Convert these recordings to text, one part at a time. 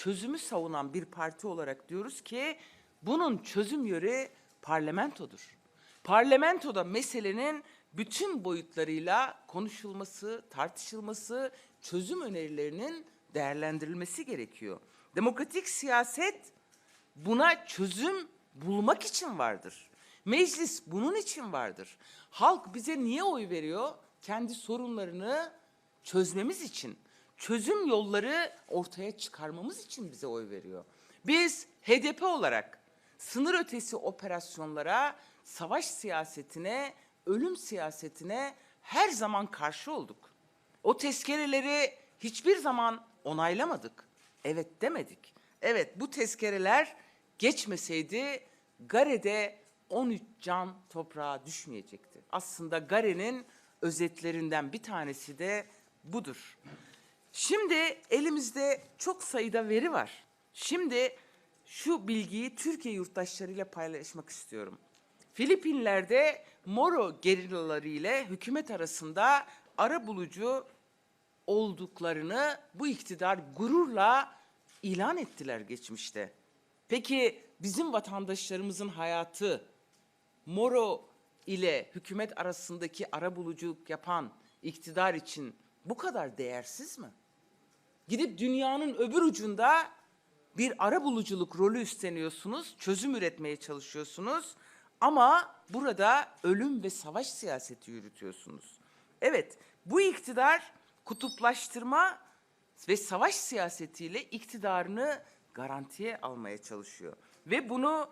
çözümü savunan bir parti olarak diyoruz ki bunun çözüm yeri parlamentodur. Parlamentoda meselenin bütün boyutlarıyla konuşulması, tartışılması, çözüm önerilerinin değerlendirilmesi gerekiyor. Demokratik siyaset buna çözüm bulmak için vardır. Meclis bunun için vardır. Halk bize niye oy veriyor? Kendi sorunlarını çözmemiz için, çözüm yolları ortaya çıkarmamız için bize oy veriyor. Biz HDP olarak sınır ötesi operasyonlara, savaş siyasetine, ölüm siyasetine her zaman karşı olduk. O tezkereleri hiçbir zaman onaylamadık. Evet demedik. Evet, bu tezkereler geçmeseydi Gare'de 13 can toprağa düşmeyecekti. Aslında Gare'nin özetlerinden bir tanesi de budur. Şimdi elimizde çok sayıda veri var. Şimdi şu bilgiyi Türkiye yurttaşlarıyla paylaşmak istiyorum. Filipinler'de Moro gerillaları ile hükümet arasında arabulucu olduklarını bu iktidar gururla ilan ettiler geçmişte. Peki bizim vatandaşlarımızın hayatı Moro ile hükümet arasındaki arabuluculuk yapan iktidar için bu kadar değersiz mi? Gidip dünyanın öbür ucunda bir arabuluculuk rolü üstleniyorsunuz, çözüm üretmeye çalışıyorsunuz ama burada ölüm ve savaş siyaseti yürütüyorsunuz. Evet, bu iktidar kutuplaştırma ve savaş siyasetiyle iktidarını garantiye almaya çalışıyor. Ve bunu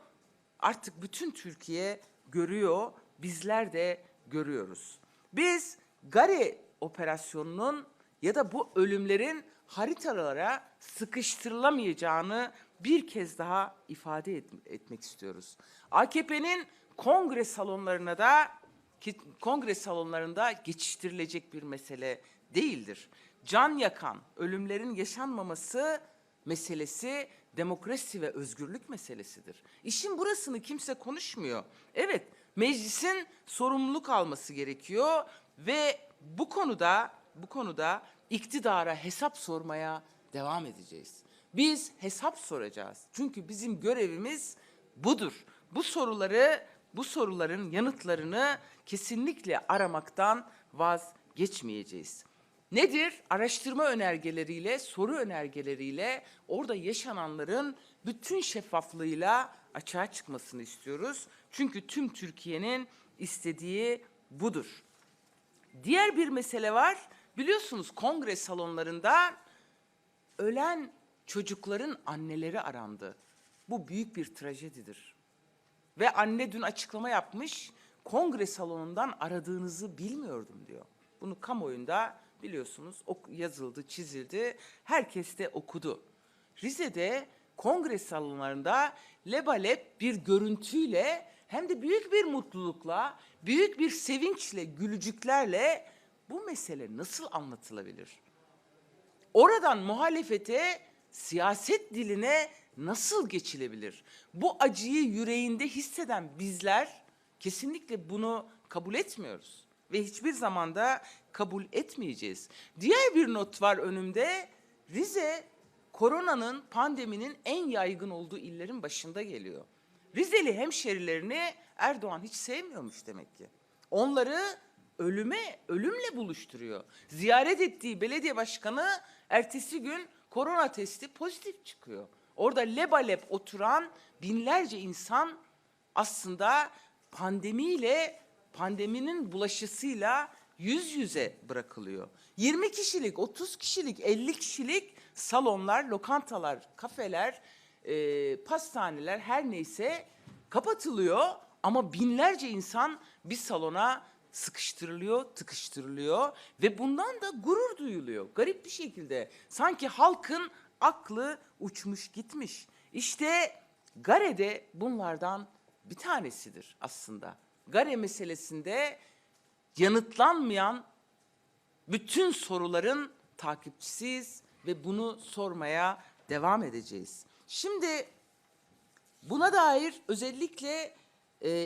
artık bütün Türkiye görüyor, bizler de görüyoruz. Biz Gare operasyonunun ya da bu ölümlerin haritalara sıkıştırılamayacağını bir kez daha ifade etmek istiyoruz. AKP'nin kongre salonlarında geçiştirilecek bir mesele değildir. Can yakan, ölümlerin yaşanmaması meselesi demokrasi ve özgürlük meselesidir. İşin burasını kimse konuşmuyor. Evet, meclisin sorumluluk alması gerekiyor ve bu konuda iktidara hesap sormaya devam edeceğiz. Biz hesap soracağız. Çünkü bizim görevimiz budur. Bu soruların yanıtlarını kesinlikle aramaktan vazgeçmeyeceğiz. Nedir? Araştırma önergeleriyle, soru önergeleriyle orada yaşananların bütün şeffaflığıyla açığa çıkmasını istiyoruz. Çünkü tüm Türkiye'nin istediği budur. Diğer bir mesele var. Biliyorsunuz kongre salonlarında ölen çocukların anneleri arandı. Bu büyük bir trajedidir. Ve anne dün açıklama yapmış, kongre salonundan aradığınızı bilmiyordum diyor. Bunu kamuoyunda biliyorsunuz yazıldı, çizildi, herkes de okudu. Rize'de kongre salonlarında lebalep bir görüntüyle hem de büyük bir mutlulukla, büyük bir sevinçle, gülücüklerle bu mesele nasıl anlatılabilir? Oradan muhalefete, siyaset diline nasıl geçilebilir? Bu acıyı yüreğinde hisseden bizler kesinlikle bunu kabul etmiyoruz ve hiçbir zaman da kabul etmeyeceğiz. Diğer bir not var önümde. Rize koronanın, pandeminin en yaygın olduğu illerin başında geliyor. Rizeli hemşerilerini Erdoğan hiç sevmiyormuş demek ki. Onları ölümle buluşturuyor. Ziyaret ettiği belediye başkanı ertesi gün korona testi pozitif çıkıyor. Orada lebalep oturan binlerce insan aslında pandeminin bulaşısıyla yüz yüze bırakılıyor. 20 kişilik, 30 kişilik, 50 kişilik salonlar, lokantalar, kafeler, pastaneler her neyse kapatılıyor ama binlerce insan bir salona sıkıştırılıyor, tıkıştırılıyor ve bundan da gurur duyuluyor. Garip bir şekilde sanki halkın aklı uçmuş gitmiş. İşte Gare'de bunlardan bir tanesidir aslında. Gare meselesinde yanıtlanmayan bütün soruların takipçisiyiz ve bunu sormaya devam edeceğiz. Şimdi buna dair özellikle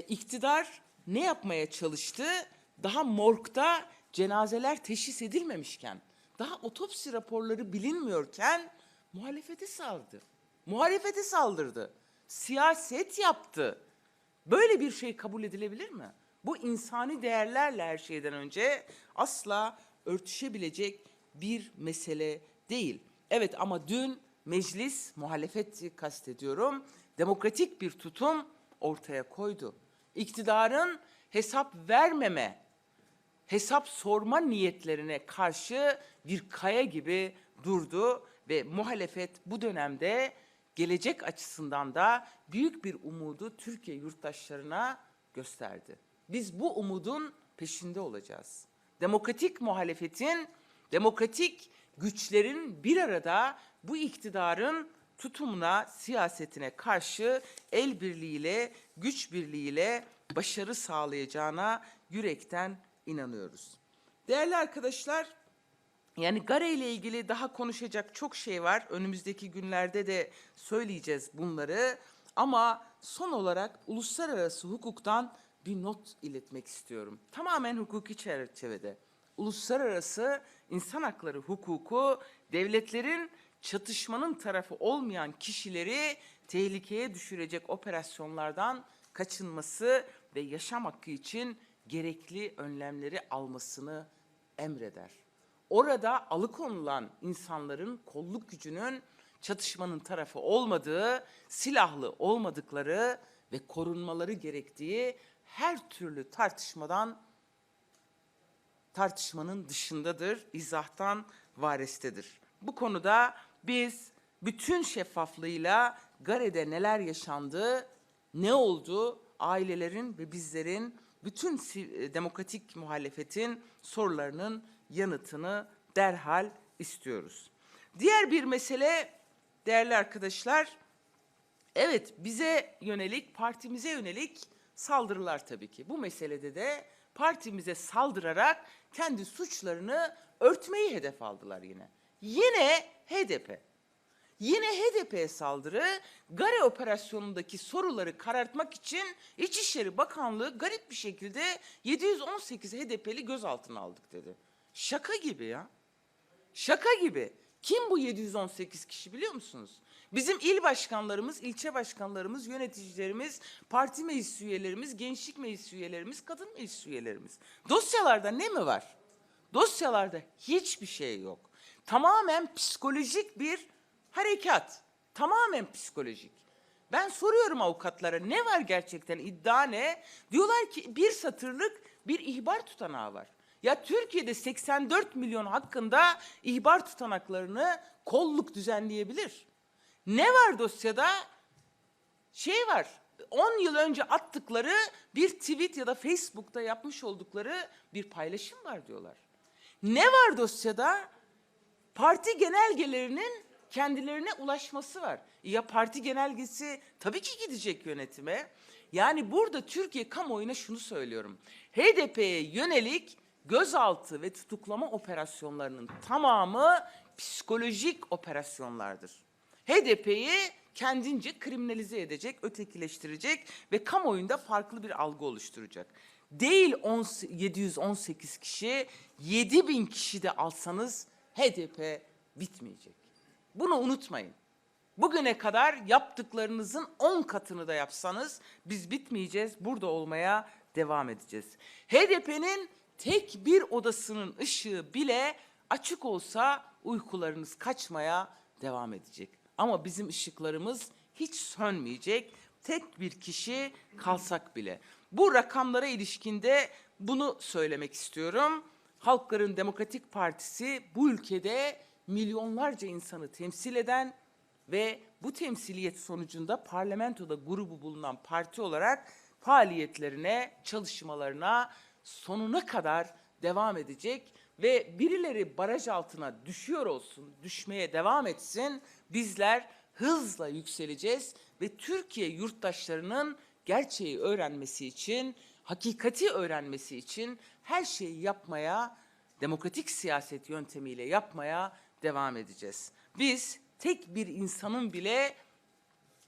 iktidar ne yapmaya çalıştı? Daha morgda cenazeler teşhis edilmemişken, daha otopsi raporları bilinmiyorken Muhalefete saldırdı. Muhalefete saldırdı. Siyaset yaptı. Böyle bir şey kabul edilebilir mi? Bu insani değerlerle her şeyden önce asla örtüşebilecek bir mesele değil. Evet, ama dün meclis, muhalefeti kastediyorum, demokratik bir tutum ortaya koydu. İktidarın hesap vermeme, hesap sorma niyetlerine karşı bir kaya gibi durdu ve muhalefet bu dönemde gelecek açısından da büyük bir umudu Türkiye yurttaşlarına gösterdi. Biz bu umudun peşinde olacağız. Demokratik muhalefetin, demokratik güçlerin bir arada bu iktidarın tutumuna, siyasetine karşı el birliğiyle, güç birliğiyle başarı sağlayacağına yürekten inanıyoruz. Değerli arkadaşlar, yani Gare ile ilgili daha konuşacak çok şey var. Önümüzdeki günlerde de söyleyeceğiz bunları. Ama son olarak uluslararası hukuktan bir not iletmek istiyorum. Tamamen hukuki çerçevede. Uluslararası insan hakları hukuku, devletlerin çatışmanın tarafı olmayan kişileri tehlikeye düşürecek operasyonlardan kaçınması ve yaşam hakkı için gerekli önlemleri almasını emreder. Orada alıkonulan insanların kolluk gücünün çatışmanın tarafı olmadığı, silahlı olmadıkları ve korunmaları gerektiği her türlü tartışmanın dışındadır, izahtan varestedir. Bu konuda biz bütün şeffaflığıyla Gare'de neler yaşandı, ne oldu, ailelerin ve bizlerin, bütün demokratik muhalefetin sorularının yanıtını derhal istiyoruz. Diğer bir mesele değerli arkadaşlar, evet bize yönelik, partimize yönelik saldırılar tabii ki. Bu meselede de partimize saldırarak kendi suçlarını örtmeyi hedef aldılar yine. Yine HDP. Yine HDP'ye saldırı, Gare operasyonundaki soruları karartmak için İçişleri Bakanlığı garip bir şekilde 718 HDP'li gözaltına aldık dedi. Şaka gibi ya. Şaka gibi. Kim bu 718 kişi biliyor musunuz? Bizim il başkanlarımız, ilçe başkanlarımız, yöneticilerimiz, parti meclis üyelerimiz, gençlik meclis üyelerimiz, kadın meclis üyelerimiz. Dosyalarda ne mi var? Dosyalarda hiçbir şey yok. Tamamen psikolojik bir harekat. Tamamen psikolojik. Ben soruyorum avukatlara, ne var gerçekten, iddia ne? Diyorlar ki bir satırlık bir ihbar tutanağı var. Ya Türkiye'de 84 milyon hakkında ihbar tutanaklarını kolluk düzenleyebilir. Ne var dosyada? Şey var, 10 yıl önce attıkları bir tweet ya da Facebook'ta yapmış oldukları bir paylaşım var diyorlar. Ne var dosyada? Parti genelgelerinin kendilerine ulaşması var. Ya parti genelgesi tabii ki gidecek yönetime. Yani burada Türkiye kamuoyuna şunu söylüyorum. HDP'ye yönelik gözaltı ve tutuklama operasyonlarının tamamı psikolojik operasyonlardır. HDP'yi kendince kriminalize edecek, ötekileştirecek ve kamuoyunda farklı bir algı oluşturacak. Değil 718 kişi, 7000 kişi de alsanız HDP bitmeyecek. Bunu unutmayın. Bugüne kadar yaptıklarınızın 10 katını da yapsanız biz bitmeyeceğiz, burada olmaya devam edeceğiz. HDP'nin tek bir odasının ışığı bile açık olsa uykularınız kaçmaya devam edecek. Ama bizim ışıklarımız hiç sönmeyecek. Tek bir kişi kalsak bile. Bu rakamlara ilişkinde bunu söylemek istiyorum. Halkların Demokratik Partisi bu ülkede milyonlarca insanı temsil eden ve bu temsiliyet sonucunda parlamentoda grubu bulunan parti olarak faaliyetlerine, çalışmalarına sonuna kadar devam edecek ve birileri baraj altına düşüyor olsun, düşmeye devam etsin. Bizler hızla yükseleceğiz ve Türkiye yurttaşlarının gerçeği öğrenmesi için, hakikati öğrenmesi için her şeyi yapmaya, demokratik siyaset yöntemiyle yapmaya devam edeceğiz. Biz tek bir insanın bile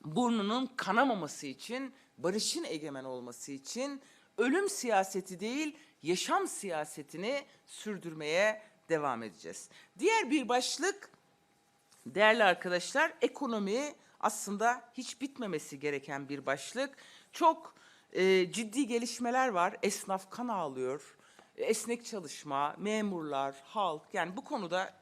burnunun kanamaması için, barışın egemen olması için ölüm siyaseti değil, yaşam siyasetini sürdürmeye devam edeceğiz. Diğer bir başlık Değerli arkadaşlar, ekonomi aslında hiç bitmemesi gereken bir başlık. Çok ciddi gelişmeler var. Esnaf kan ağlıyor. Esnek çalışma, memurlar, halk, yani bu konuda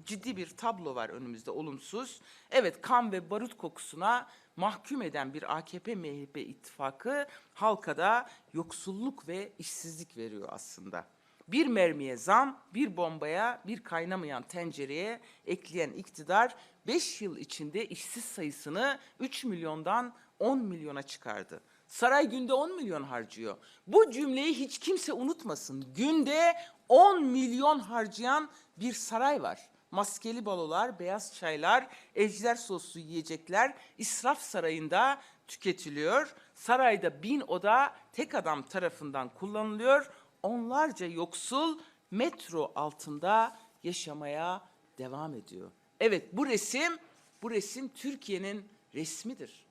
ciddi bir tablo var önümüzde, olumsuz. Evet, kan ve barut kokusuna mahkum eden bir AKP-MHP ittifakı halka da yoksulluk ve işsizlik veriyor aslında. Bir mermiye zam, bir bombaya, bir kaynamayan tencereye ekleyen iktidar 5 yıl içinde işsiz sayısını 3 milyondan 10 milyona çıkardı. Saray günde 10 milyon harcıyor. Bu cümleyi hiç kimse unutmasın. Günde 10 milyon harcayan bir saray var. Maskeli balolar, beyaz çaylar, ejder soslu yiyecekler israf sarayında tüketiliyor. Sarayda 1000 oda tek adam tarafından kullanılıyor. Onlarca yoksul metro altında yaşamaya devam ediyor. Evet, bu resim Türkiye'nin resmidir.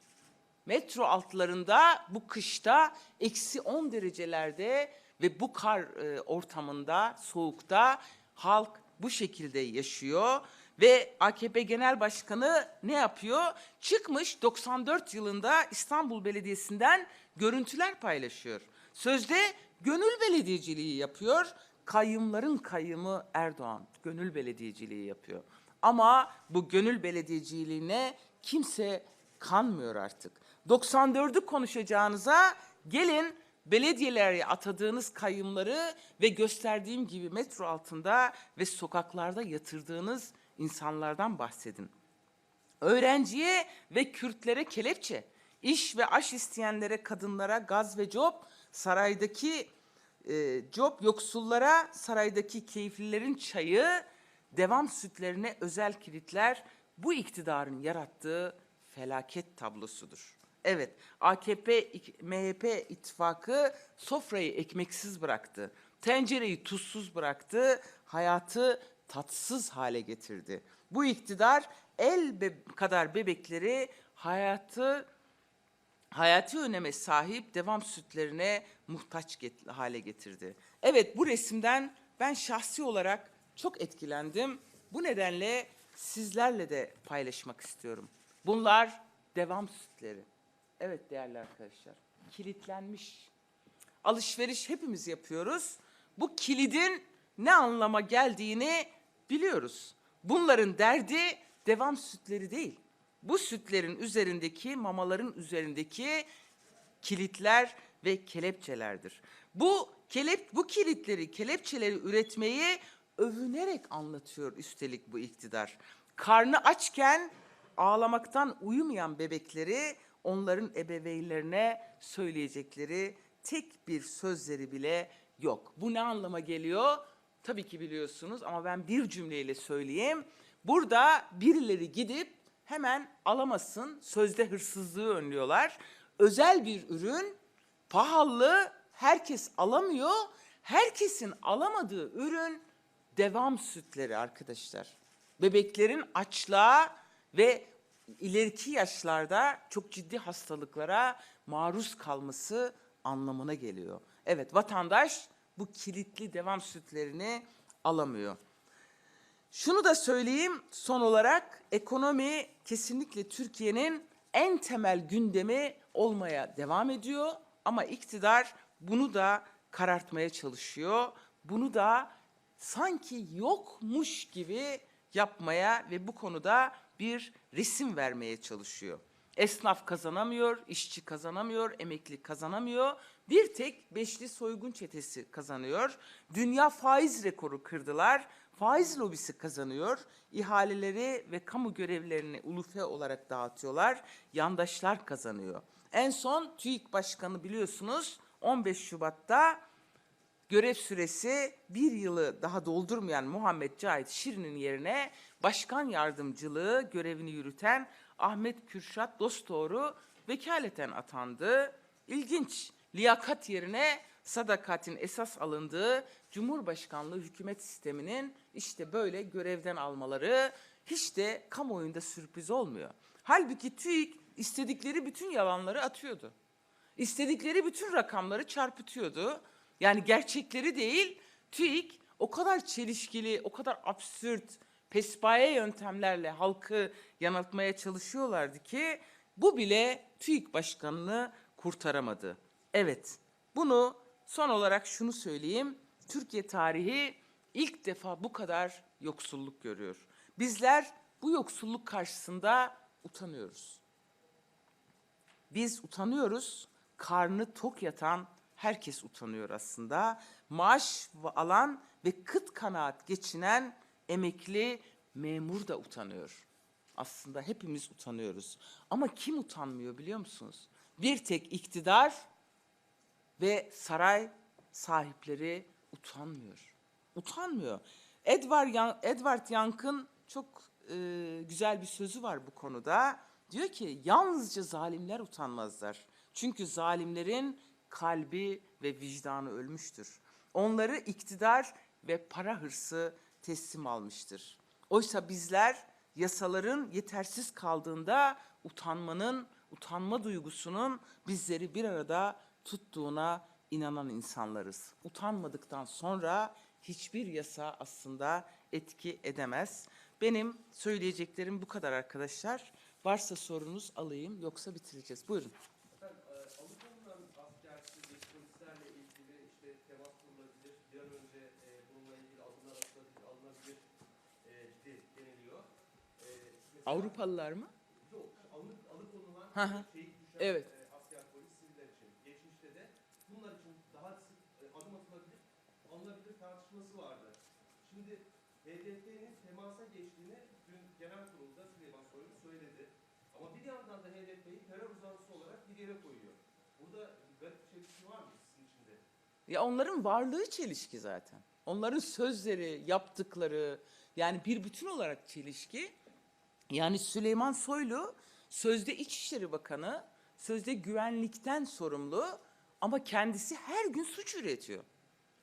Metro altlarında bu kışta -10 derecelerde ve bu kar ortamında, soğukta halk bu şekilde yaşıyor. Ve AKP Genel Başkanı ne yapıyor? Çıkmış 94 yılında İstanbul Belediyesi'nden görüntüler paylaşıyor. Sözde gönül belediyeciliği yapıyor. Kayyımların kayyımı Erdoğan gönül belediyeciliği yapıyor. Ama bu gönül belediyeciliğine kimse kanmıyor artık. 94'ü konuşacağınıza gelin belediyelere atadığınız kayyımları ve gösterdiğim gibi metro altında ve sokaklarda yatırdığınız insanlardan bahsedin. Öğrenciye ve Kürtlere kelepçe, iş ve aş isteyenlere, kadınlara gaz ve job, saraydaki job, yoksullara saraydaki keyiflilerin çayı, devam sütlerine özel kilitler bu iktidarın yarattığı felaket tablosudur. Evet, AKP-MHP ittifakı sofrayı ekmeksiz bıraktı. Tencereyi tuzsuz bıraktı, hayatı tatsız hale getirdi. Bu iktidar kadar bebekleri hayati öneme sahip devam sütlerine muhtaç hale getirdi. Evet, bu resimden ben şahsi olarak çok etkilendim. Bu nedenle sizlerle de paylaşmak istiyorum. Bunlar devam sütleri. Evet değerli arkadaşlar, kilitlenmiş. Alışveriş hepimiz yapıyoruz. Bu kilidin ne anlama geldiğini biliyoruz. Bunların derdi devam sütleri değil. Bu sütlerin üzerindeki, mamaların üzerindeki kilitler ve kelepçelerdir. Bu kilitleri, kelepçeleri üretmeyi övünerek anlatıyor üstelik bu iktidar. Karnı açken ağlamaktan uyumayan bebekleri onların ebeveynlerine söyleyecekleri tek bir sözleri bile yok. Bu ne anlama geliyor? Tabii ki biliyorsunuz ama ben bir cümleyle söyleyeyim. Burada birileri gidip hemen alamasın, sözde hırsızlığı önlüyorlar. Özel bir ürün, pahalı, herkes alamıyor. Herkesin alamadığı ürün devam sütleri arkadaşlar. Bebeklerin açlığa ve ileriki yaşlarda çok ciddi hastalıklara maruz kalması anlamına geliyor. Evet, vatandaş bu kilitli devam sütlerini alamıyor. Şunu da söyleyeyim son olarak, ekonomi kesinlikle Türkiye'nin en temel gündemi olmaya devam ediyor. Ama iktidar bunu da karartmaya çalışıyor. Bunu da sanki yokmuş gibi yapmaya ve bu konuda bir resim vermeye çalışıyor. Esnaf kazanamıyor, işçi kazanamıyor, emekli kazanamıyor. Bir tek beşli soygun çetesi kazanıyor. Dünya faiz rekoru kırdılar. Faiz lobisi kazanıyor. İhaleleri ve kamu görevlerini ulufe olarak dağıtıyorlar. Yandaşlar kazanıyor. En son TÜİK Başkanı biliyorsunuz 15 Şubat'ta görev süresi bir yılı daha doldurmayan Muhammed Cahit Şirin'in yerine başkan yardımcılığı görevini yürüten Ahmet Kürşat Dostoğru vekaleten atandı. İlginç, liyakat yerine sadakatin esas alındığı Cumhurbaşkanlığı hükümet sisteminin işte böyle görevden almaları hiç de kamuoyunda sürpriz olmuyor. Halbuki TÜİK istedikleri bütün yalanları atıyordu. İstedikleri bütün rakamları çarpıtıyordu. Yani gerçekleri değil, TÜİK o kadar çelişkili, o kadar absürt pespaye yöntemlerle halkı yanıltmaya çalışıyorlardı ki bu bile TÜİK Başkanı'nı kurtaramadı. Evet, bunu son olarak şunu söyleyeyim. Türkiye tarihi ilk defa bu kadar yoksulluk görüyor. Bizler bu yoksulluk karşısında utanıyoruz. Biz utanıyoruz. Karnı tok yatan herkes utanıyor aslında. Maaş alan ve kıt kanaat geçinen emekli memur da utanıyor. Aslında hepimiz utanıyoruz. Ama kim utanmıyor biliyor musunuz? Bir tek iktidar ve saray sahipleri utanmıyor. Utanmıyor. Edward Young'ın çok güzel bir sözü var bu konuda. Diyor ki yalnızca zalimler utanmazlar. Çünkü zalimlerin kalbi ve vicdanı ölmüştür. Onları iktidar ve para hırsı teslim almıştır. Oysa bizler yasaların yetersiz kaldığında utanma duygusunun bizleri bir arada tuttuğuna inanan insanlarız. Utanmadıktan sonra hiçbir yasa aslında etki edemez. Benim söyleyeceklerim bu kadar arkadaşlar. Varsa sorunuz alayım, yoksa bitireceğiz. Buyurun. Efendim, alıkonulan askersiz ve polislerle ilgili işte temas kurulabilir, bir an önce bununla ilgili adımlar alınabilir deniliyor. Avrupalılar mı? Yok, alıkonulan Hı hı. şehit düşen Evet. asker polis siviller için. Geçmişte de bunlar için daha sık adım atılabilir, alınabilir tartışması vardı. Şimdi HDP'nin temasa geçtiğini dün genel kurulda Süleyman Soylu söyledi. Ama bir yandan da HDP'yi terör uzantısı olarak bir yere koyuyor. Burada bir garip bir çelişki var mı sizin içinde? Ya onların varlığı çelişki zaten. Onların sözleri, yaptıkları yani bir bütün olarak çelişki. Yani Süleyman Soylu sözde İçişleri Bakanı, sözde güvenlikten sorumlu ama kendisi her gün suç üretiyor.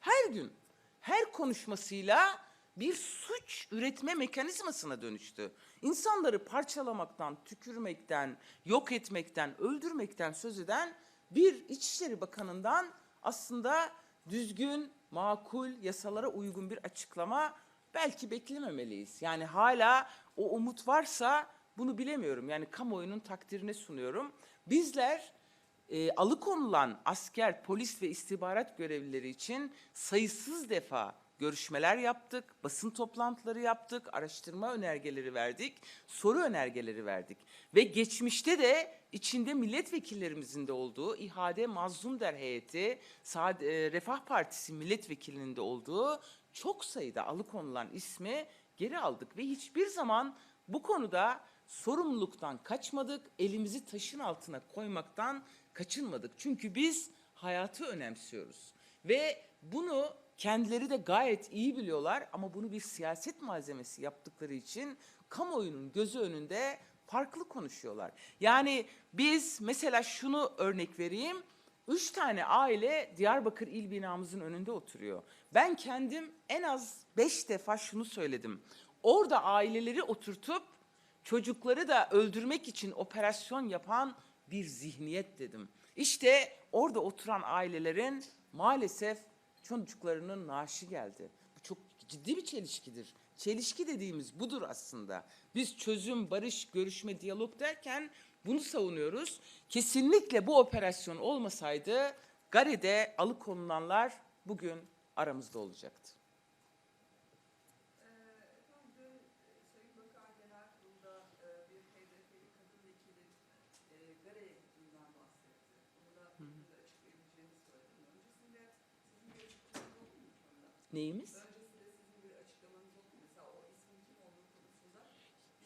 Her gün, her konuşmasıyla bir suç üretme mekanizmasına dönüştü. İnsanları parçalamaktan, tükürmekten, yok etmekten, öldürmekten söz eden bir İçişleri Bakanı'ndan aslında düzgün, makul, yasalara uygun bir açıklama belki beklememeliyiz. Yani hala o umut varsa bunu bilemiyorum. Yani kamuoyunun takdirine sunuyorum. Bizler alıkonulan asker, polis ve istihbarat görevlileri için sayısız defa görüşmeler yaptık, basın toplantıları yaptık, araştırma önergeleri verdik, soru önergeleri verdik. Ve geçmişte de içinde milletvekillerimizin de olduğu İHA'de Mazlum Der heyeti, Refah Partisi milletvekilinin de olduğu çok sayıda alıkonulan ismi geri aldık. Ve hiçbir zaman bu konuda sorumluluktan kaçmadık, elimizi taşın altına koymaktan kaçınmadık. Çünkü biz hayatı önemsiyoruz. Ve bunu kendileri de gayet iyi biliyorlar ama bunu bir siyaset malzemesi yaptıkları için kamuoyunun gözü önünde farklı konuşuyorlar. Yani biz mesela şunu örnek vereyim. 3 tane aile Diyarbakır İl binamızın önünde oturuyor. Ben kendim en az 5 defa şunu söyledim. Orada aileleri oturtup çocukları da öldürmek için operasyon yapan bir zihniyet dedim. İşte orada oturan ailelerin maalesef çocuklarının naaşı geldi. Bu çok ciddi bir çelişkidir. Çelişki dediğimiz budur aslında. Biz çözüm, barış, görüşme, diyalog derken bunu savunuyoruz. Kesinlikle bu operasyon olmasaydı Gari'de alıkonulanlar bugün aramızda olacaktı. Neyimiz?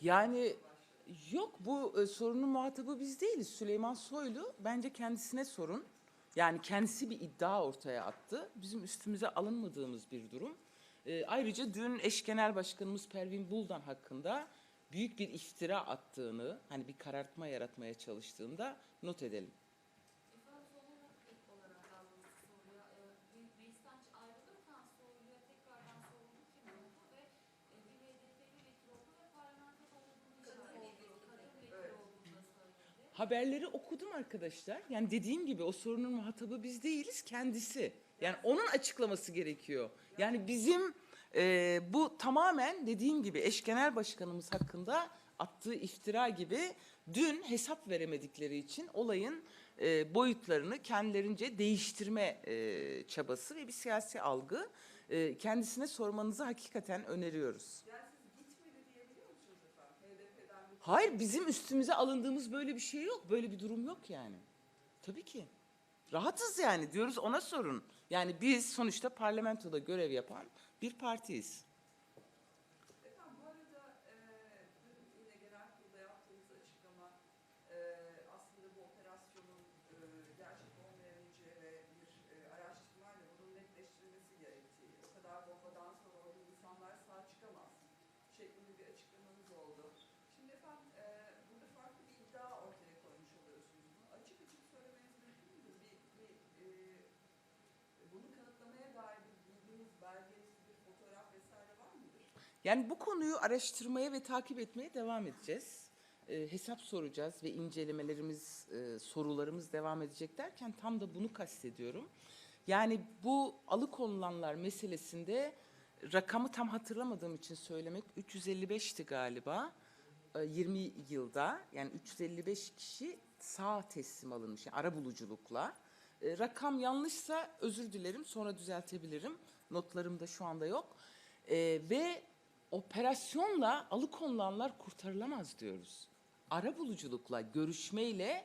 Yani yok, bu sorunun muhatabı biz değiliz. Süleyman Soylu, bence kendisine sorun. Yani kendisi bir iddia ortaya attı. Bizim üstümüze alınmadığımız bir durum. Ayrıca dün eş genel başkanımız Pervin Buldan hakkında büyük bir iftira attığını, hani bir karartma yaratmaya çalıştığında not edelim. Haberleri okudum arkadaşlar. Yani dediğim gibi o sorunun muhatabı biz değiliz, kendisi. Yani onun açıklaması gerekiyor. Yani bizim Bu tamamen dediğim gibi eş genel başkanımız hakkında attığı iftira gibi dün hesap veremedikleri için olayın boyutlarını kendilerince değiştirme çabası ve bir siyasi algı. Kendisine sormanızı hakikaten öneriyoruz. Yani siz gitmedi diyebiliyor musunuz efendim? HDP'den bir Hayır, bizim üstümüze alındığımız böyle bir şey yok. Böyle bir durum yok yani. Tabii ki. Rahatız yani diyoruz, ona sorun. Yani biz sonuçta parlamentoda görev yapan bir partiyiz. efendim bu arada dün yine genel kurulda yaptığınız açıklama aslında bu operasyonun gerçek olmayacağı ve bir araştırmayla bunun netleştirilmesi gerektiği, o kadar bombadan sonra orada insanlar sağ çıkamaz şeklinde bir açıklamanız oldu. Şimdi efendim burada farklı bir iddia ortaya koymuş oluyorsunuz. Bunu açık açık söylemeniz mümkün müdür? Bunu kanıtlamaya dair bir bilginiz, belgeniz, bir fotoğraf vesaire var mıdır? Yani bu konuyu araştırmaya ve takip etmeye devam edeceğiz. Hesap soracağız ve incelemelerimiz, sorularımız devam edecek derken tam da bunu kastediyorum. Yani bu alıkonulanlar meselesinde rakamı tam hatırlamadığım için söylemek 355'ti galiba. 20 yılda yani 355 kişi sağ teslim alınmış yani arabuluculukla. Rakam yanlışsa özür dilerim, sonra düzeltebilirim. Notlarımda şu anda yok. Ve operasyonla alıkonulanlar kurtarılamaz diyoruz. Arabuluculukla, görüşmeyle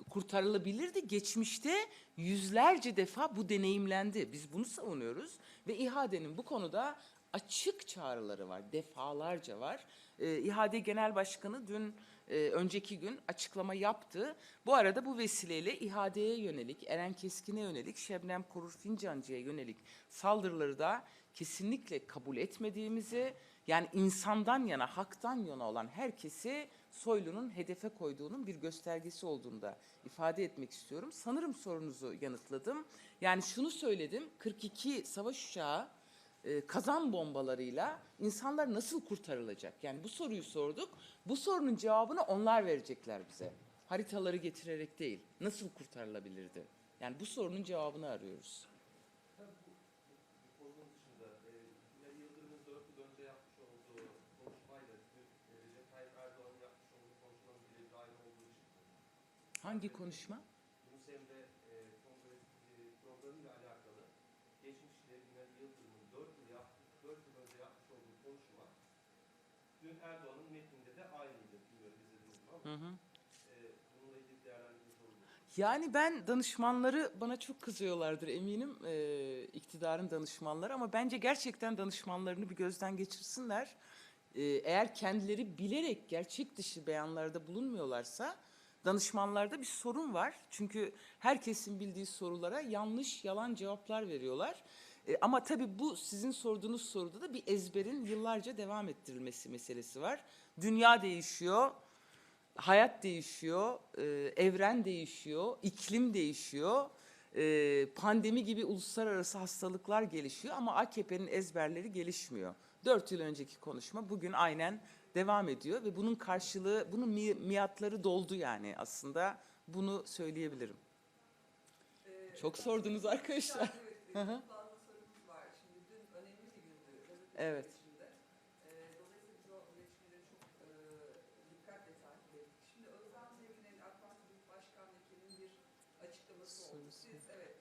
kurtarılabilirdi. Geçmişte yüzlerce defa bu deneyimlendi. Biz bunu savunuyoruz ve İHA'denin bu konuda açık çağrıları var, defalarca var. İHA'de Genel Başkanı dün, önceki gün açıklama yaptı. Bu arada bu vesileyle İHA'deye yönelik, Eren Keskin'e yönelik, Şebnem Korur Fincancı'ya yönelik saldırıları da kesinlikle kabul etmediğimizi, yani insandan yana, haktan yana olan herkesi Soylu'nun hedefe koyduğunun bir göstergesi olduğunu da ifade etmek istiyorum. Sanırım sorunuzu yanıtladım. Yani şunu söyledim, 42 savaş uçağı kazan bombalarıyla insanlar nasıl kurtarılacak? Yani bu soruyu sorduk. Bu sorunun cevabını onlar verecekler bize. Haritaları getirerek değil. Nasıl kurtarılabilirdi? Yani bu sorunun cevabını arıyoruz. Tabii bu konunun dışında Binali Yıldırım'ın 4 yıl önce yapmış olduğu konuşmayla dün Recep Tayyip Erdoğan'ın yapmış olduğu konuşmanın birebir aynı olduğu için Hangi konuşma? Yunus Emre programıyla alakalı geçmişte Binali Yıldırım'ın 4 yıl önce yapmış olduğu konuşma dün Erdoğan'ın metninde de aynıydı. Bilmiyorum izlediniz mi ama Hı hı. bununla ilgili değerlendirmeniz olur mu? Yani ben danışmanları bana çok kızıyorlardır eminim, iktidarın danışmanları, ama bence gerçekten danışmanlarını bir gözden geçirsinler. Eğer kendileri bilerek gerçek dışı beyanlarda bulunmuyorlarsa danışmanlarda bir sorun var. Çünkü herkesin bildiği sorulara yanlış, yalan cevaplar veriyorlar. Ama tabii bu sizin sorduğunuz soruda da bir ezberin yıllarca devam ettirilmesi meselesi var. Dünya değişiyor. Hayat değişiyor, evren değişiyor, iklim değişiyor, pandemi gibi uluslararası hastalıklar gelişiyor ama AKP'nin ezberleri gelişmiyor. 4 yıl önceki konuşma bugün aynen devam ediyor ve bunun karşılığı, bunun miadları doldu yani aslında, bunu söyleyebilirim. Çok sordunuz arkadaşlar. Evet, çok fazla sorumuz var. Şimdi dün önemli bir gündü gazeteciler Evet. içinde. Dolayısıyla biz o gelişmeleri çok dikkatle takip ettik. Şimdi Özlem Zengin'in AK Parti Grup Başkan Vekili'nin bir açıklaması oldu. Siz evet